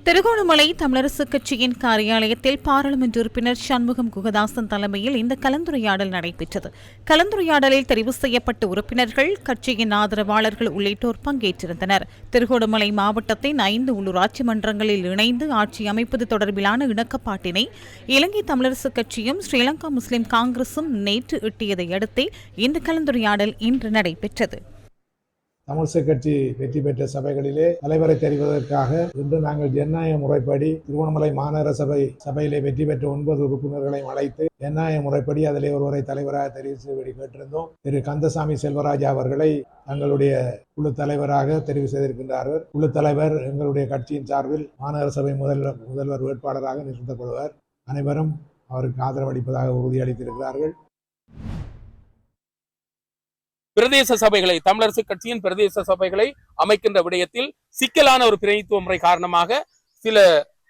திருகோணமலை தமிழரசு கட்சியின் காரியாலயத்தில் பாராளுமன்ற உறுப்பினர் சண்முகம் குகதாசன் தலைமையில் இந்த கலந்துரையாடல் நடைபெற்றது. கலந்துரையாடலில் தெரிவு செய்யப்பட்ட உறுப்பினர்கள், கட்சியின் ஆதரவாளர்கள் உள்ளிட்டோர் பங்கேற்றிருந்தனர். திருகோணமலை மாவட்டத்தின் 5 உள்ளூராட்சி மன்றங்களில் இணைந்து ஆட்சி அமைப்பது தொடர்பிலான இணக்கப்பாட்டினை இலங்கை தமிழரசு கட்சியும் ஸ்ரீலங்கா முஸ்லிம் காங்கிரசும் நேற்று எட்டியதை அடுத்தே இந்த கலந்துரையாடல் இன்று நடைபெற்றது. தமிழரசு கட்சி வெற்றி பெற்ற சபைகளிலே தலைவரை தெரிவதற்காக இன்று நாங்கள் ஜனநாயக முறைப்படி திருகோணமலை மாநகர சபையிலே வெற்றி பெற்ற 9 உறுப்பினர்களையும் அழைத்து ஜனநாயக முறைப்படி அதிலே ஒருவரை தலைவராக தெரிவு செய்வதை கேட்டிருந்தோம். திரு கந்தசாமி செல்வராஜா அவர்களை தங்களுடைய குழு தலைவராக தெரிவு செய்திருக்கின்றார்கள். குழு தலைவர் எங்களுடைய கட்சியின் சார்பில் மாநகர சபை முதல்வர் வேட்பாளராக நிறுத்தப்படுவார். அனைவரும் அவருக்கு ஆதரவளிப்பதாக உறுதியளித்திருக்கிறார்கள். பிரதேச சபைகளை, தமிழரசு கட்சியின் பிரதேச சபைகளை அமைக்கின்ற விடயத்தில் சிக்கலான ஒரு பிரதிநிதித்துவ முறை காரணமாக சில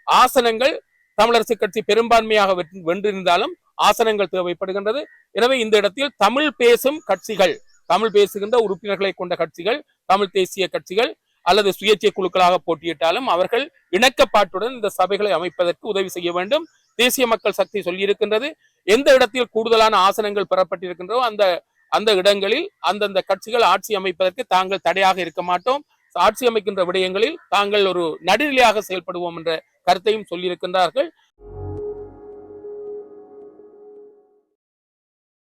ஆசனங்கள் தமிழரசு கட்சி பெரும்பான்மையாக வென்றிருந்தாலும் ஆசனங்கள் தேவைப்படுகின்றது. எனவே இந்த இடத்தில் தமிழ் பேசும் கட்சிகள், தமிழ் பேசுகின்ற உறுப்பினர்களை கொண்ட கட்சிகள், தமிழ் தேசிய கட்சிகள் அல்லது சுயேட்சை குழுக்களாக போட்டியிட்டாலும் அவர்கள் இணக்கப்பாட்டுடன் இந்த சபைகளை அமைப்பதற்கு உதவி செய்ய வேண்டும். தேசிய மக்கள் சக்தி சொல்லியிருக்கின்றது, எந்த இடத்தில் கூடுதலான ஆசனங்கள் பெறப்பட்டிருக்கின்றோ அந்த இடங்களில் அந்தந்த கட்சிகள் ஆட்சி அமைப்பதற்கு தாங்கள் தடையாக இருக்க மாட்டோம், ஆட்சி அமைக்கின்ற விடயங்களில் தாங்கள் ஒரு நடுநிலையாக செயல்படுவோம் என்ற கருத்தையும் சொல்லியிருக்கின்றார்கள்.